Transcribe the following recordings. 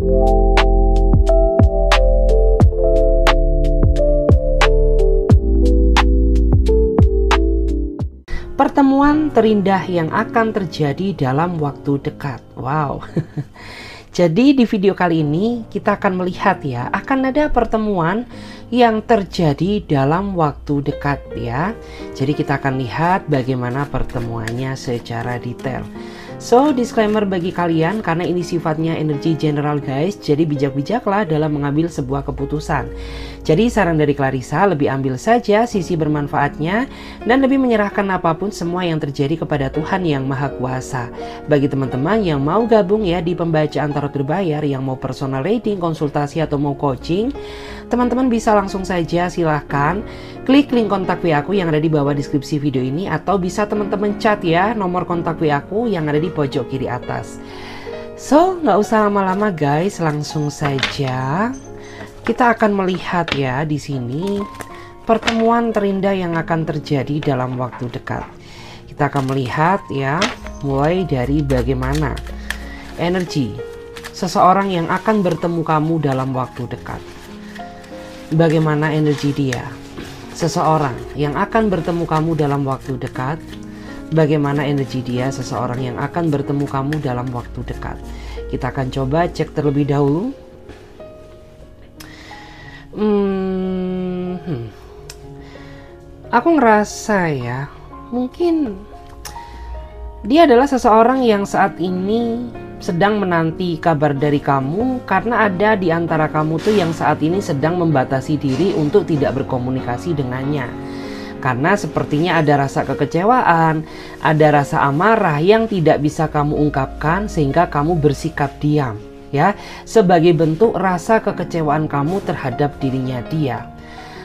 Pertemuan terindah yang akan terjadi dalam waktu dekat. Wow. Jadi di video kali ini kita akan melihat ya, akan ada pertemuan yang terjadi dalam waktu dekat ya. Jadi kita akan lihat bagaimana pertemuannya secara detail. So, disclaimer bagi kalian karena ini sifatnya energi general guys, jadi bijak-bijaklah dalam mengambil sebuah keputusan. Jadi saran dari Clarissa, lebih ambil saja sisi bermanfaatnya dan lebih menyerahkan apapun semua yang terjadi kepada Tuhan yang Maha Kuasa. Bagi teman-teman yang mau gabung ya di pembacaan tarot berbayar, yang mau personal reading, konsultasi atau mau coaching, teman-teman bisa langsung saja silahkan klik link kontak WA aku yang ada di bawah deskripsi video ini, atau bisa teman-teman chat ya nomor kontak WA aku yang ada di pojok kiri atas. So, nggak usah lama-lama guys, langsung saja kita akan melihat ya di sini pertemuan terindah yang akan terjadi dalam waktu dekat. Kita akan melihat ya, mulai dari bagaimana energi seseorang yang akan bertemu kamu dalam waktu dekat. Bagaimana energi dia? Seseorang yang akan bertemu kamu dalam waktu dekat. Bagaimana energi dia, seseorang yang akan bertemu kamu dalam waktu dekat. Kita akan coba cek terlebih dahulu. Aku ngerasa ya, mungkin dia adalah seseorang yang saat ini sedang menanti kabar dari kamu, karena ada di antara kamu tuh yang saat ini sedang membatasi diri untuk tidak berkomunikasi dengannya. Karena sepertinya ada rasa kekecewaan, ada rasa amarah yang tidak bisa kamu ungkapkan sehingga kamu bersikap diam ya, sebagai bentuk rasa kekecewaan kamu terhadap dirinya dia.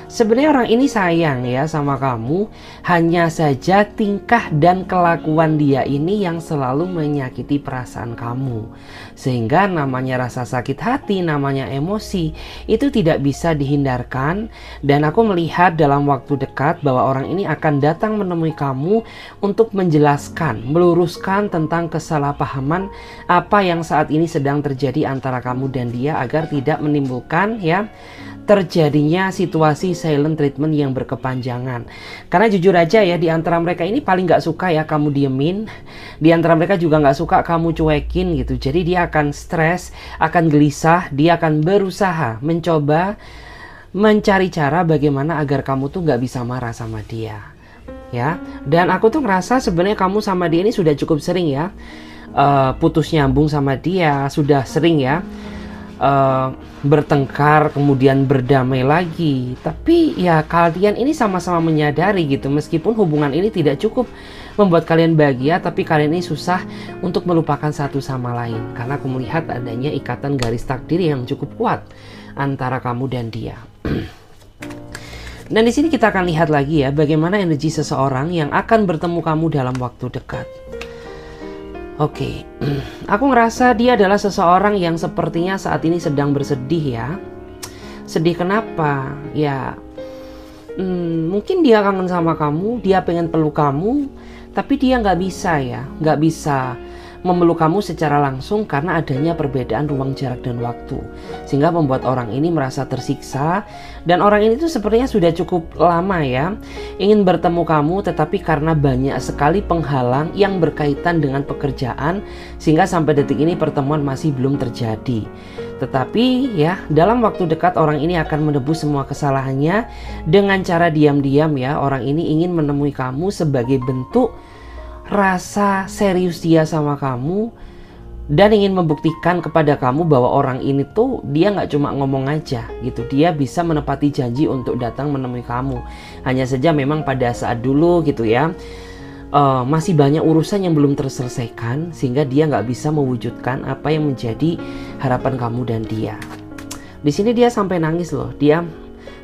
Sebenarnya orang ini sayang ya sama kamu, hanya saja tingkah dan kelakuan dia ini yang selalu menyakiti perasaan kamu. Sehingga namanya rasa sakit hati, namanya emosi, itu tidak bisa dihindarkan. Dan aku melihat dalam waktu dekat bahwa orang ini akan datang menemui kamu untuk menjelaskan, meluruskan tentang kesalahpahaman apa yang saat ini sedang terjadi antara kamu dan dia, agar tidak menimbulkan ya terjadinya situasi silent treatment yang berkepanjangan. Karena jujur aja ya, di antara mereka ini paling gak suka ya kamu diemin. Di antara mereka juga gak suka kamu cuekin gitu. Jadi dia akan stres, akan gelisah, dia akan berusaha mencoba mencari cara bagaimana agar kamu tuh gak bisa marah sama dia ya. Dan aku tuh ngerasa sebenarnya kamu sama dia ini sudah cukup sering ya putus nyambung sama dia, sudah sering ya bertengkar kemudian berdamai lagi. Tapi ya kalian ini sama-sama menyadari gitu, meskipun hubungan ini tidak cukup membuat kalian bahagia, tapi kalian ini susah untuk melupakan satu sama lain. Karena aku melihat adanya ikatan garis takdir yang cukup kuat antara kamu dan dia. Dan di sini kita akan lihat lagi ya bagaimana energi seseorang yang akan bertemu kamu dalam waktu dekat. Oke, aku ngerasa dia adalah seseorang yang sepertinya saat ini sedang bersedih ya. Sedih kenapa? Ya, mungkin dia kangen sama kamu, dia pengen peluk kamu, tapi dia nggak bisa ya, nggak bisa memeluk kamu secara langsung karena adanya perbedaan ruang jarak dan waktu, sehingga membuat orang ini merasa tersiksa. Dan orang ini tuh sepertinya sudah cukup lama ya ingin bertemu kamu, tetapi karena banyak sekali penghalang yang berkaitan dengan pekerjaan, sehingga sampai detik ini pertemuan masih belum terjadi. Tetapi ya dalam waktu dekat orang ini akan menebus semua kesalahannya dengan cara diam-diam ya. Orang ini ingin menemui kamu sebagai bentuk rasa serius dia sama kamu, dan ingin membuktikan kepada kamu bahwa orang ini tuh dia nggak cuma ngomong aja gitu, dia bisa menepati janji untuk datang menemui kamu. Hanya saja memang pada saat dulu gitu ya masih banyak urusan yang belum terselesaikan, sehingga dia nggak bisa mewujudkan apa yang menjadi harapan kamu dan dia. Di sini dia sampai nangis loh, dia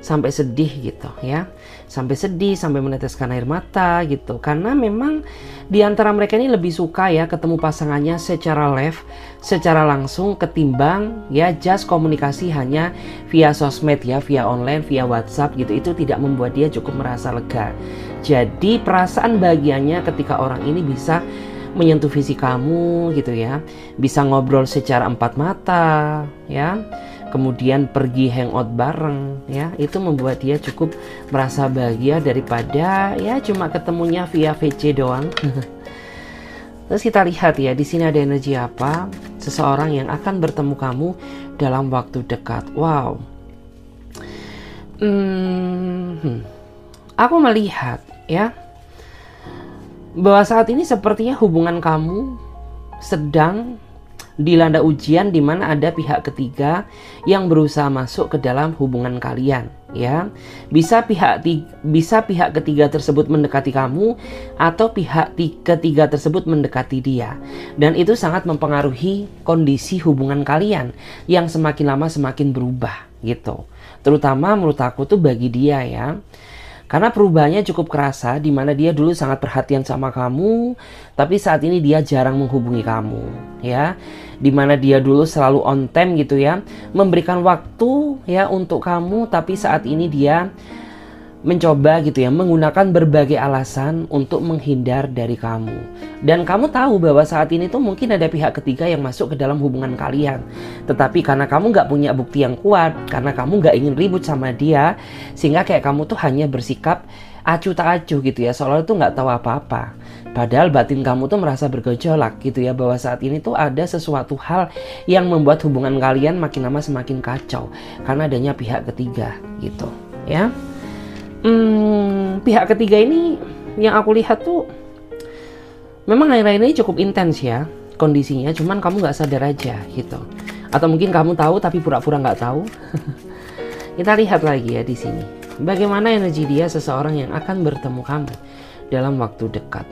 sampai sedih gitu ya, sampai sedih, sampai meneteskan air mata gitu, karena memang di antara mereka ini lebih suka ya ketemu pasangannya secara live, secara langsung, ketimbang ya just komunikasi hanya via sosmed ya, via online, via WhatsApp gitu. Itu tidak membuat dia cukup merasa lega. Jadi perasaan bahagianya ketika orang ini bisa menyentuh fisik kamu gitu ya, bisa ngobrol secara empat mata ya, kemudian pergi hangout bareng ya, itu membuat dia cukup merasa bahagia daripada ya cuma ketemunya via VC doang. Terus kita lihat ya, di sini ada energi apa? Seseorang yang akan bertemu kamu dalam waktu dekat. Wow. Aku melihat ya, bahwa saat ini sepertinya hubungan kamu sedang dilanda ujian, di mana ada pihak ketiga yang berusaha masuk ke dalam hubungan kalian ya. Bisa pihak ketiga tersebut mendekati kamu, atau pihak ketiga tersebut mendekati dia, dan itu sangat mempengaruhi kondisi hubungan kalian yang semakin lama semakin berubah gitu. Terutama menurut aku tuh bagi dia ya, karena perubahannya cukup kerasa, di mana dia dulu sangat perhatian sama kamu, tapi saat ini dia jarang menghubungi kamu, ya. Di mana dia dulu selalu on time gitu ya, memberikan waktu ya untuk kamu, tapi saat ini dia mencoba gitu ya, menggunakan berbagai alasan untuk menghindar dari kamu. Dan kamu tahu bahwa saat ini tuh mungkin ada pihak ketiga yang masuk ke dalam hubungan kalian. Tetapi karena kamu nggak punya bukti yang kuat, karena kamu nggak ingin ribut sama dia, sehingga kayak kamu tuh hanya bersikap acuh tak acuh gitu ya, seolah tuh nggak tahu apa-apa. Padahal batin kamu tuh merasa bergejolak gitu ya, bahwa saat ini tuh ada sesuatu hal yang membuat hubungan kalian makin lama semakin kacau karena adanya pihak ketiga gitu ya. Pihak ketiga ini yang aku lihat tuh memang akhir-akhir ini cukup intens ya kondisinya, cuman kamu nggak sadar aja gitu, atau mungkin kamu tahu tapi pura-pura nggak tahu. Kita lihat lagi ya di sini, bagaimana energi dia, seseorang yang akan bertemu kamu dalam waktu dekat.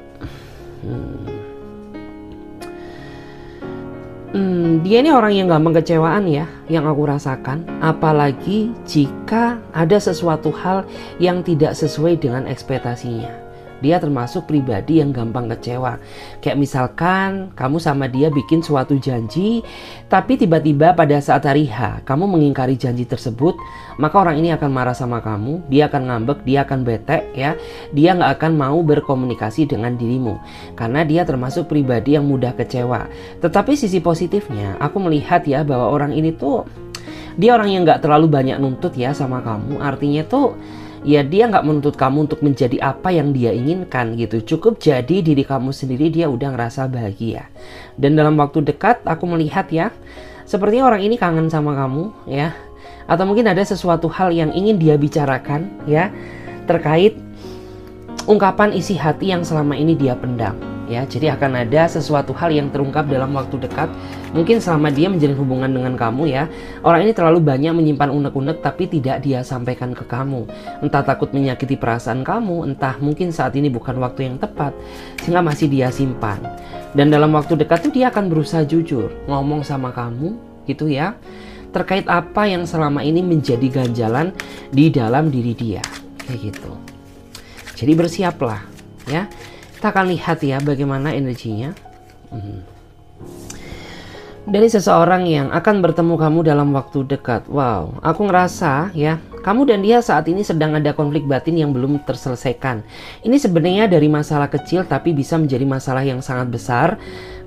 Dia ini orang yang gampang kecewaan ya, yang aku rasakan. Apalagi jika ada sesuatu hal yang tidak sesuai dengan ekspektasinya. Dia termasuk pribadi yang gampang kecewa. Kayak misalkan kamu sama dia bikin suatu janji, tapi tiba-tiba pada saat hari H kamu mengingkari janji tersebut, maka orang ini akan marah sama kamu, dia akan ngambek, dia akan bete ya. Dia nggak akan mau berkomunikasi dengan dirimu, karena dia termasuk pribadi yang mudah kecewa. Tetapi sisi positifnya, aku melihat ya bahwa orang ini tuh, dia orang yang nggak terlalu banyak nuntut ya sama kamu. Artinya tuh ya dia nggak menuntut kamu untuk menjadi apa yang dia inginkan gitu. Cukup jadi diri kamu sendiri, dia udah ngerasa bahagia. Dan dalam waktu dekat aku melihat ya, sepertinya orang ini kangen sama kamu ya. Atau mungkin ada sesuatu hal yang ingin dia bicarakan ya, terkait ungkapan isi hati yang selama ini dia pendam ya. Jadi akan ada sesuatu hal yang terungkap dalam waktu dekat. Mungkin selama dia menjalin hubungan dengan kamu ya, orang ini terlalu banyak menyimpan unek-unek tapi tidak dia sampaikan ke kamu. Entah takut menyakiti perasaan kamu, entah mungkin saat ini bukan waktu yang tepat, sehingga masih dia simpan. Dan dalam waktu dekat tuh dia akan berusaha jujur ngomong sama kamu gitu ya, terkait apa yang selama ini menjadi ganjalan di dalam diri dia kayak gitu. Jadi bersiaplah ya. Kita akan lihat ya bagaimana energinya dari seseorang yang akan bertemu kamu dalam waktu dekat. Wow, aku ngerasa ya, kamu dan dia saat ini sedang ada konflik batin yang belum terselesaikan. Ini sebenarnya dari masalah kecil tapi bisa menjadi masalah yang sangat besar,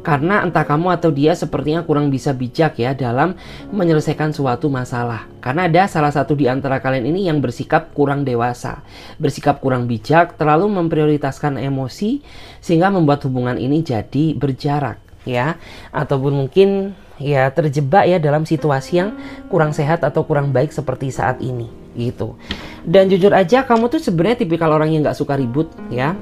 karena entah kamu atau dia sepertinya kurang bisa bijak ya dalam menyelesaikan suatu masalah. Karena ada salah satu di antara kalian ini yang bersikap kurang dewasa, bersikap kurang bijak, terlalu memprioritaskan emosi, sehingga membuat hubungan ini jadi berjarak ya, ataupun mungkin ya terjebak ya dalam situasi yang kurang sehat atau kurang baik seperti saat ini gitu. Dan jujur aja kamu tuh sebenarnya tipikal orang yang nggak suka ribut ya,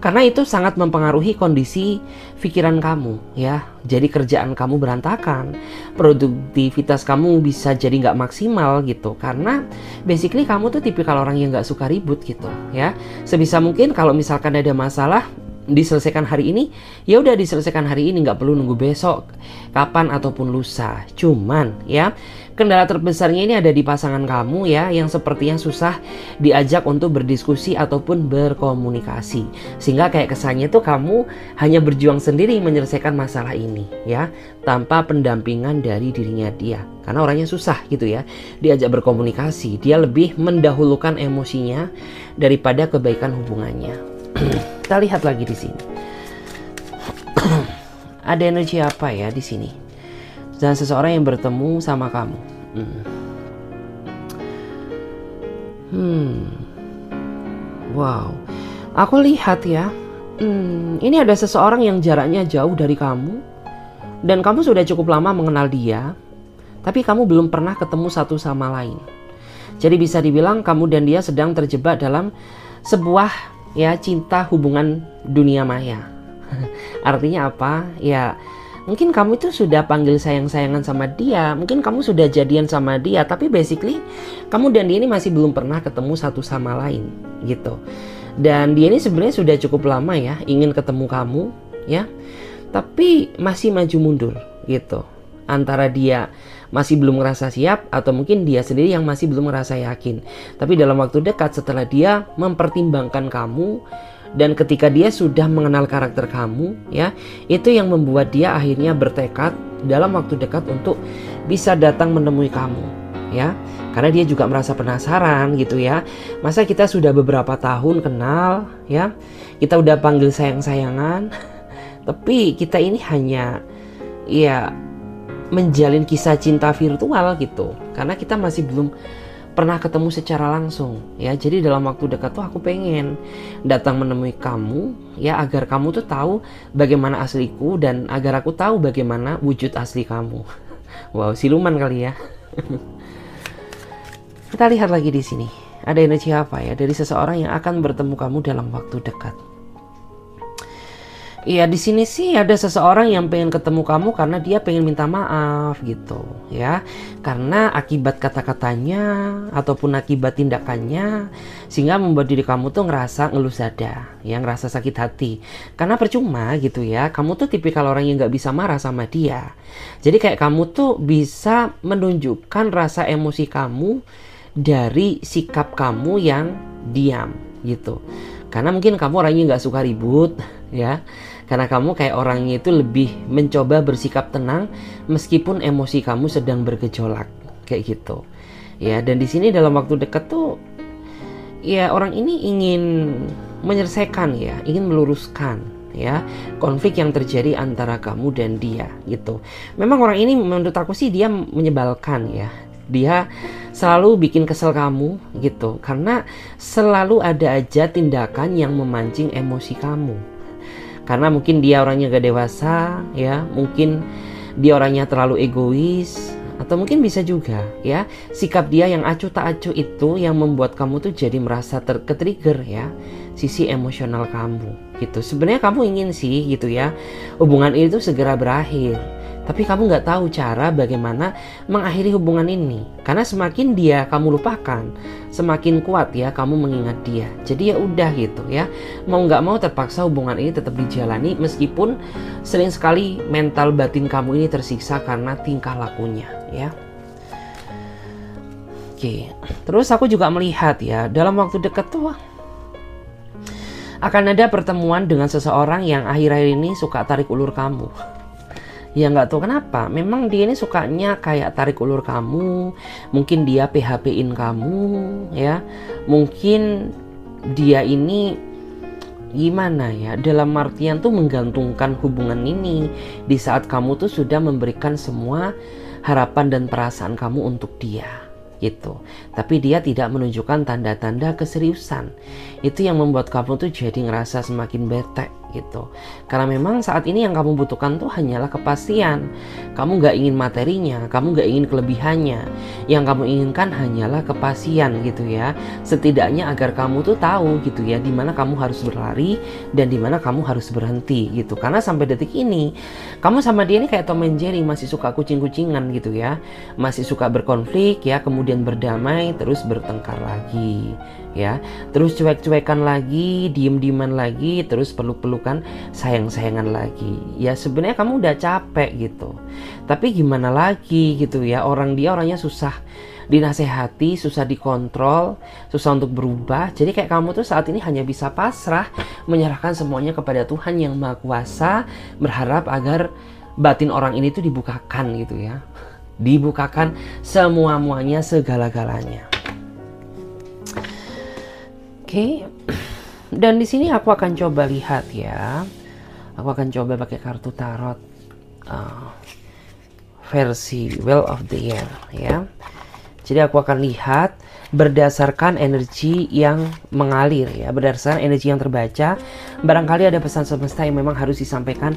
karena itu sangat mempengaruhi kondisi pikiran kamu ya. Jadi kerjaan kamu berantakan, produktivitas kamu bisa jadi nggak maksimal gitu, karena basically kamu tuh tipikal orang yang nggak suka ribut gitu ya. Sebisa mungkin kalau misalkan ada masalah, diselesaikan hari ini, ya udah diselesaikan hari ini, nggak perlu nunggu besok, kapan ataupun lusa. Cuman ya, kendala terbesarnya ini ada di pasangan kamu ya, yang sepertinya susah diajak untuk berdiskusi ataupun berkomunikasi, sehingga kayak kesannya tuh kamu hanya berjuang sendiri menyelesaikan masalah ini ya, tanpa pendampingan dari dirinya dia. Karena orangnya susah gitu ya diajak berkomunikasi, dia lebih mendahulukan emosinya daripada kebaikan hubungannya. Kita lihat lagi di sini. Ada energi apa ya di sini? Dan seseorang yang bertemu sama kamu. Wow, aku lihat ya. Ini ada seseorang yang jaraknya jauh dari kamu, dan kamu sudah cukup lama mengenal dia, tapi kamu belum pernah ketemu satu sama lain. Jadi bisa dibilang kamu dan dia sedang terjebak dalam sebuah ya cinta hubungan dunia maya. Artinya apa? Ya mungkin kamu itu sudah panggil sayang-sayangan sama dia, mungkin kamu sudah jadian sama dia, tapi basically kamu dan dia ini masih belum pernah ketemu satu sama lain gitu. Dan dia ini sebenarnya sudah cukup lama ya ingin ketemu kamu ya, tapi masih maju mundur gitu. Antara dia masih belum merasa siap, atau mungkin dia sendiri yang masih belum merasa yakin. Tapi dalam waktu dekat setelah dia mempertimbangkan kamu, dan ketika dia sudah mengenal karakter kamu ya, itu yang membuat dia akhirnya bertekad dalam waktu dekat untuk bisa datang menemui kamu ya. Karena dia juga merasa penasaran gitu ya. Masa kita sudah beberapa tahun kenal ya, kita udah panggil sayang-sayangan, tapi kita ini hanya ya menjalin kisah cinta virtual gitu, karena kita masih belum pernah ketemu secara langsung ya. Jadi dalam waktu dekat tuh aku pengen datang menemui kamu ya, agar kamu tuh tahu bagaimana asliku dan agar aku tahu bagaimana wujud asli kamu. Wow, siluman kali ya. Kita lihat lagi di sini. Ada energi apa ya dari seseorang yang akan bertemu kamu dalam waktu dekat? Iya, di sini sih ada seseorang yang pengen ketemu kamu karena dia pengen minta maaf gitu ya. Karena akibat kata-katanya ataupun akibat tindakannya, sehingga membuat diri kamu tuh ngerasa ngeluh dada, ya, ngerasa sakit hati. Karena percuma gitu ya, kamu tuh tipikal orang yang nggak bisa marah sama dia. Jadi kayak kamu tuh bisa menunjukkan rasa emosi kamu dari sikap kamu yang diam gitu. Karena mungkin kamu orangnya nggak suka ribut ya. Karena kamu kayak orangnya itu lebih mencoba bersikap tenang meskipun emosi kamu sedang bergejolak kayak gitu. Ya, dan di sini dalam waktu dekat tuh ya orang ini ingin menyelesaikan ya, ingin meluruskan ya konflik yang terjadi antara kamu dan dia gitu. Memang orang ini menurut aku sih dia menyebalkan ya. Dia selalu bikin kesel kamu gitu, karena selalu ada aja tindakan yang memancing emosi kamu. Karena mungkin dia orangnya gak dewasa ya, mungkin dia orangnya terlalu egois, atau mungkin bisa juga ya sikap dia yang acuh tak acuh itu yang membuat kamu tuh jadi merasa ke-trigger ya sisi emosional kamu gitu. Sebenarnya kamu ingin sih gitu ya hubungan itu segera berakhir, tapi kamu nggak tahu cara bagaimana mengakhiri hubungan ini. Karena semakin dia kamu lupakan, semakin kuat ya kamu mengingat dia. Jadi ya udah gitu ya, mau nggak mau terpaksa hubungan ini tetap dijalani, meskipun sering sekali mental batin kamu ini tersiksa karena tingkah lakunya ya. Oke, terus aku juga melihat ya dalam waktu dekat tuh akan ada pertemuan dengan seseorang yang akhir-akhir ini suka tarik ulur kamu. Ya nggak tahu kenapa, memang dia ini sukanya kayak tarik ulur kamu. Mungkin dia PHP-in kamu ya, mungkin dia ini gimana ya, dalam artian tuh menggantungkan hubungan ini di saat kamu tuh sudah memberikan semua harapan dan perasaan kamu untuk dia gitu. Tapi dia tidak menunjukkan tanda-tanda keseriusan. Itu yang membuat kamu tuh jadi ngerasa semakin bete gitu. Karena memang saat ini yang kamu butuhkan tuh hanyalah kepastian. Kamu gak ingin materinya, kamu gak ingin kelebihannya. Yang kamu inginkan hanyalah kepastian gitu ya. Setidaknya agar kamu tuh tahu gitu ya dimana kamu harus berlari dan dimana kamu harus berhenti gitu. Karena sampai detik ini kamu sama dia ini kayak Tom and Jerry, masih suka kucing-kucingan gitu ya. Masih suka berkonflik ya, kemudian berdamai, terus bertengkar lagi ya. Terus cuek-cuekan lagi, diem-dieman lagi, terus peluk-pelukan, sayang-sayangan lagi. Ya sebenarnya kamu udah capek gitu. Tapi gimana lagi gitu ya, dia orangnya susah dinasehati, susah dikontrol, susah untuk berubah. Jadi kayak kamu tuh saat ini hanya bisa pasrah, menyerahkan semuanya kepada Tuhan yang Maha Kuasa, berharap agar batin orang ini tuh dibukakan gitu ya. Dibukakan semua-muanya, segala-galanya. Oke. Dan di sini aku akan coba lihat ya. Aku akan coba pakai kartu tarot. uh, versi Wheel of the Year ya. Jadi aku akan lihat berdasarkan energi yang mengalir ya, berdasarkan energi yang terbaca. Barangkali ada pesan semesta yang memang harus disampaikan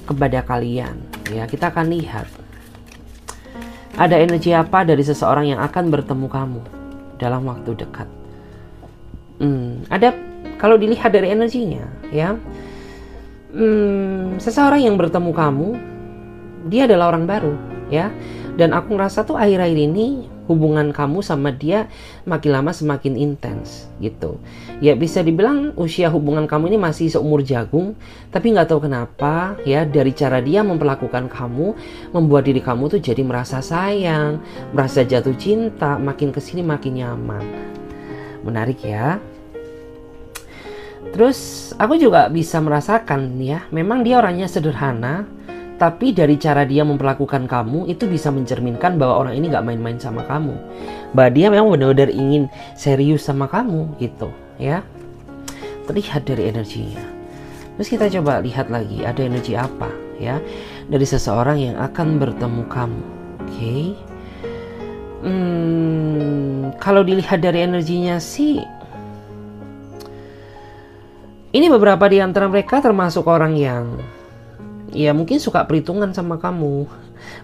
kepada kalian ya. Kita akan lihat ada energi apa dari seseorang yang akan bertemu kamu dalam waktu dekat. Ada, kalau dilihat dari energinya ya, seseorang yang bertemu kamu, dia adalah orang baru ya. Dan aku ngerasa tuh akhir-akhir ini hubungan kamu sama dia makin lama semakin intens gitu. Ya bisa dibilang usia hubungan kamu ini masih seumur jagung, tapi nggak tahu kenapa ya, dari cara dia memperlakukan kamu membuat diri kamu tuh jadi merasa sayang, merasa jatuh cinta, makin kesini makin nyaman. Menarik ya. Terus aku juga bisa merasakan ya, memang dia orangnya sederhana, tapi dari cara dia memperlakukan kamu itu bisa mencerminkan bahwa orang ini gak main-main sama kamu, bahwa dia memang benar-benar ingin serius sama kamu gitu ya. Terlihat dari energinya. Terus kita coba lihat lagi ada energi apa ya dari seseorang yang akan bertemu kamu. Oke. Kalau dilihat dari energinya sih, ini beberapa di antara mereka termasuk orang yang ya mungkin suka perhitungan sama kamu.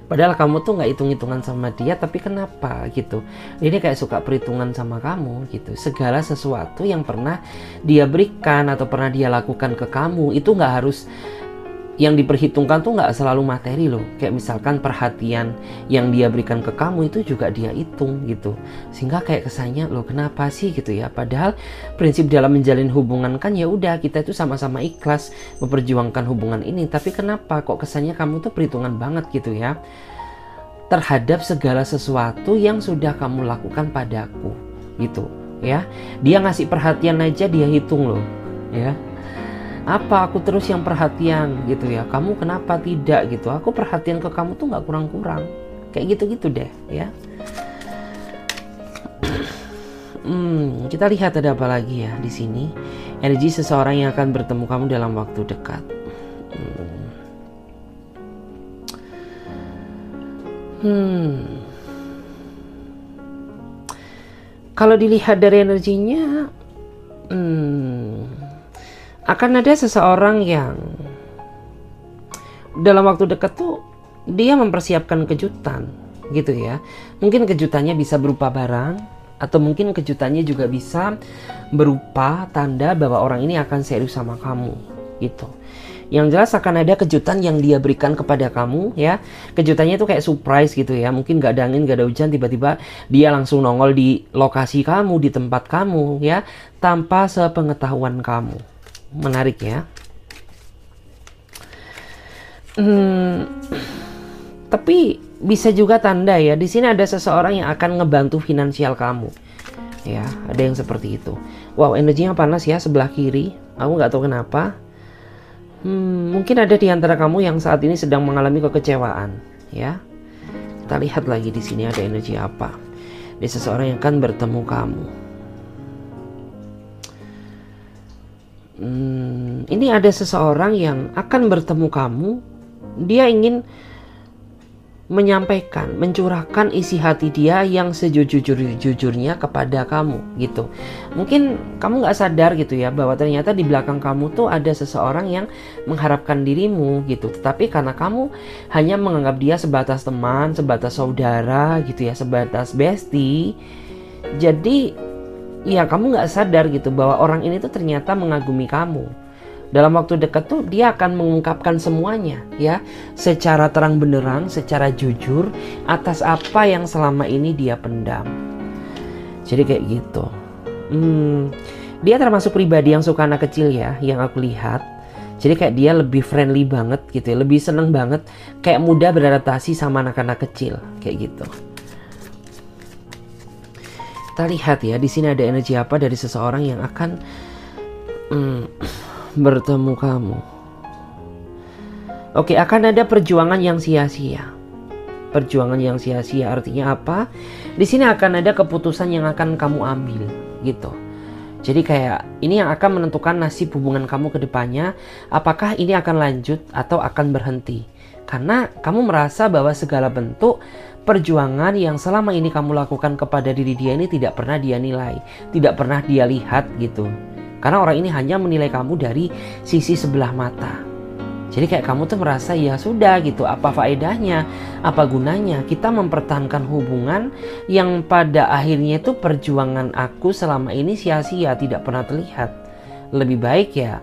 Padahal kamu tuh nggak hitung-hitungan sama dia, tapi kenapa gitu. Ini kayak suka perhitungan sama kamu gitu. Segala sesuatu yang pernah dia berikan atau pernah dia lakukan ke kamu, itu nggak harus, yang diperhitungkan tuh nggak selalu materi loh. Kayak misalkan perhatian yang dia berikan ke kamu itu juga dia hitung gitu. Sehingga kayak kesannya, loh kenapa sih gitu ya. Padahal prinsip dalam menjalin hubungan kan ya udah, kita itu sama-sama ikhlas memperjuangkan hubungan ini. Tapi kenapa kok kesannya kamu tuh perhitungan banget gitu ya terhadap segala sesuatu yang sudah kamu lakukan padaku gitu ya. Dia ngasih perhatian aja dia hitung loh ya. Apa aku terus yang perhatian gitu ya, kamu kenapa tidak gitu. Aku perhatian ke kamu tuh nggak kurang-kurang, kayak gitu-gitu deh ya. Kita lihat ada apa lagi ya di sini. Energi seseorang yang akan bertemu kamu dalam waktu dekat. Kalau dilihat dari energinya, akan ada seseorang yang dalam waktu dekat tuh dia mempersiapkan kejutan gitu ya. Mungkin kejutannya bisa berupa barang, atau mungkin kejutannya juga bisa berupa tanda bahwa orang ini akan serius sama kamu gitu. Yang jelas akan ada kejutan yang dia berikan kepada kamu ya. Kejutannya itu kayak surprise gitu ya. Mungkin gak ada angin, gak ada hujan, tiba-tiba dia langsung nongol di lokasi kamu, di tempat kamu ya, tanpa sepengetahuan kamu. Menarik ya. Tapi bisa juga tanda ya, di sini ada seseorang yang akan ngebantu finansial kamu ya. Ada yang seperti itu. Wow, energinya panas ya sebelah kiri. Aku nggak tahu kenapa. Mungkin ada di antara kamu yang saat ini sedang mengalami kekecewaan ya. Kita lihat lagi di sini ada energi apa. Ada seseorang yang akan bertemu kamu. Ini ada seseorang yang akan bertemu kamu. Dia ingin menyampaikan, mencurahkan isi hati dia yang sejujur-jujurnya kepada kamu gitu. Mungkin kamu nggak sadar gitu ya, bahwa ternyata di belakang kamu tuh ada seseorang yang mengharapkan dirimu gitu. Tetapi karena kamu hanya menganggap dia sebatas teman, sebatas saudara gitu ya, sebatas bestie, jadi ya kamu nggak sadar gitu bahwa orang ini tuh ternyata mengagumi kamu. Dalam waktu dekat tuh dia akan mengungkapkan semuanya ya, secara terang benderang, secara jujur atas apa yang selama ini dia pendam. Jadi kayak gitu. Dia termasuk pribadi yang suka anak kecil ya, yang aku lihat. Jadi kayak dia lebih friendly banget gitu ya, lebih seneng banget, kayak mudah beradaptasi sama anak-anak kecil kayak gitu. Kita lihat ya, di sini ada energi apa dari seseorang yang akan bertemu kamu. Oke, akan ada perjuangan yang sia-sia. Perjuangan yang sia-sia artinya apa? Di sini akan ada keputusan yang akan kamu ambil gitu. Jadi kayak ini yang akan menentukan nasib hubungan kamu ke depannya. Apakah ini akan lanjut atau akan berhenti? Karena kamu merasa bahwa segala bentuk perjuangan yang selama ini kamu lakukan kepada diri dia ini tidak pernah dia nilai, tidak pernah dia lihat gitu. Karena orang ini hanya menilai kamu dari sisi sebelah mata. Jadi kayak kamu tuh merasa ya sudah gitu, apa faedahnya, apa gunanya kita mempertahankan hubungan yang pada akhirnya itu perjuangan aku selama ini sia-sia, tidak pernah terlihat. Lebih baik ya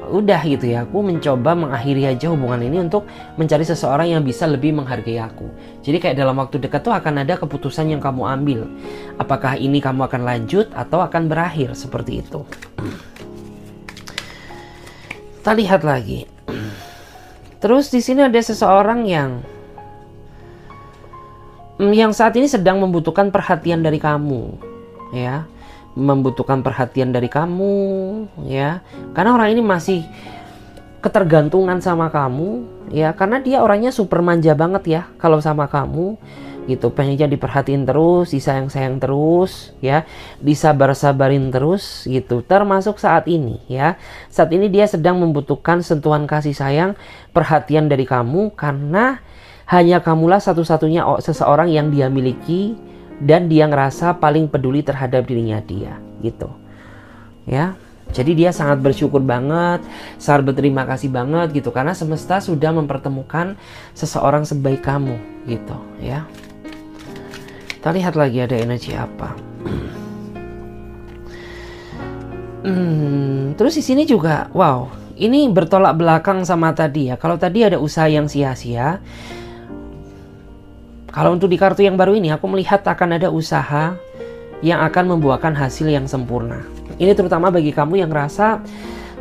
udah gitu ya, aku mencoba mengakhiri aja hubungan ini untuk mencari seseorang yang bisa lebih menghargai aku. Jadi kayak dalam waktu dekat tuh akan ada keputusan yang kamu ambil. Apakah ini kamu akan lanjut atau akan berakhir seperti itu. Kita lihat lagi. Terus di sini ada seseorang yang saat ini sedang membutuhkan perhatian dari kamu, ya. Membutuhkan perhatian dari kamu, ya, karena orang ini masih ketergantungan sama kamu, ya, karena dia orangnya super manja banget ya kalau sama kamu gitu, pengennya diperhatiin terus, disayang-sayang terus, ya, disabar-sabarin terus gitu. Termasuk saat ini, ya, saat ini dia sedang membutuhkan sentuhan kasih sayang, perhatian dari kamu, karena hanya kamulah satu-satunya seseorang yang dia miliki dan dia ngerasa paling peduli terhadap dirinya dia gitu, ya. Jadi dia sangat bersyukur banget, sangat berterima kasih banget gitu, karena semesta sudah mempertemukan seseorang sebaik kamu gitu, ya. Kita lihat lagi ada energi apa. Terus di sini juga, wow, ini bertolak belakang sama tadi ya. Kalau tadi ada usaha yang sia-sia, kalau untuk di kartu yang baru ini, aku melihat akan ada usaha yang akan membuahkan hasil yang sempurna. Ini terutama bagi kamu yang rasa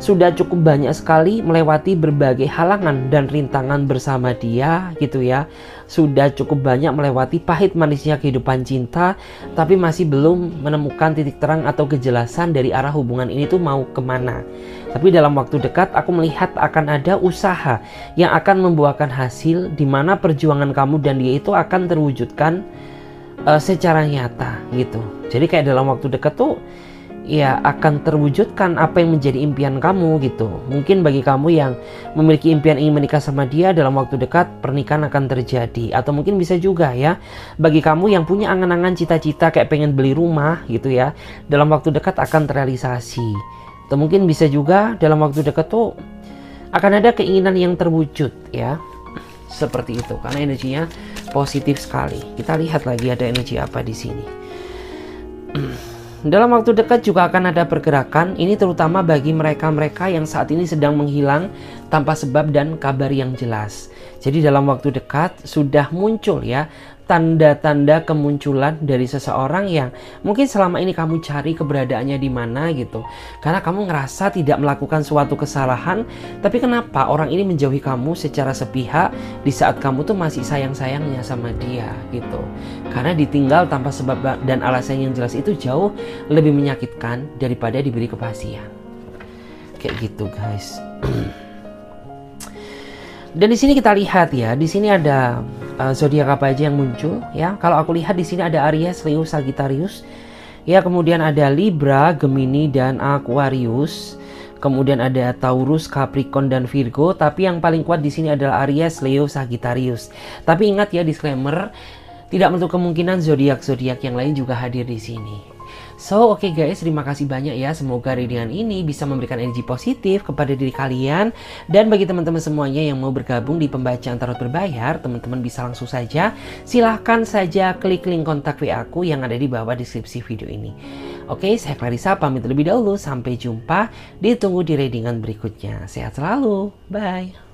sudah cukup banyak sekali melewati berbagai halangan dan rintangan bersama dia gitu ya. Sudah cukup banyak melewati pahit manisnya kehidupan cinta, tapi masih belum menemukan titik terang atau kejelasan dari arah hubungan ini tuh mau kemana. Tapi dalam waktu dekat aku melihat akan ada usaha yang akan membuahkan hasil, di mana perjuangan kamu dan dia itu akan terwujudkan secara nyata gitu. Jadi kayak dalam waktu dekat tuh ya akan terwujudkan apa yang menjadi impian kamu gitu. Mungkin bagi kamu yang memiliki impian ingin menikah sama dia, dalam waktu dekat pernikahan akan terjadi. Atau mungkin bisa juga ya bagi kamu yang punya angan-angan cita-cita kayak pengen beli rumah gitu ya, dalam waktu dekat akan terrealisasi. Atau mungkin bisa juga dalam waktu dekat tuh akan ada keinginan yang terwujud ya. Seperti itu, karena energinya positif sekali. Kita lihat lagi ada energi apa di sini. Dalam waktu dekat juga akan ada pergerakan, ini terutama bagi mereka-mereka yang saat ini sedang menghilang tanpa sebab dan kabar yang jelas. Jadi dalam waktu dekat sudah muncul ya tanda-tanda kemunculan dari seseorang yang mungkin selama ini kamu cari keberadaannya di mana gitu. Karena kamu ngerasa tidak melakukan suatu kesalahan, tapi kenapa orang ini menjauhi kamu secara sepihak di saat kamu tuh masih sayang-sayangnya sama dia gitu. Karena ditinggal tanpa sebab dan alasan yang jelas itu jauh lebih menyakitkan daripada diberi kepastian. Kayak gitu guys. Dan di sini kita lihat ya, di sini ada zodiak apa aja yang muncul ya. Kalau aku lihat di sini ada Aries, Leo, Sagittarius. Ya, kemudian ada Libra, Gemini dan Aquarius. Kemudian ada Taurus, Capricorn dan Virgo, tapi yang paling kuat di sini adalah Aries, Leo, Sagittarius. Tapi ingat ya, disclaimer, tidak menutup kemungkinan zodiak-zodiak yang lain juga hadir di sini. So, oke guys, terima kasih banyak ya. Semoga readingan ini bisa memberikan energi positif kepada diri kalian. Dan bagi teman-teman semuanya yang mau bergabung di pembacaan tarot berbayar, teman-teman bisa langsung saja, silahkan saja klik link kontak WA aku yang ada di bawah deskripsi video ini. Oke, saya Clarissa pamit terlebih dahulu. Sampai jumpa, ditunggu di readingan berikutnya. Sehat selalu, bye.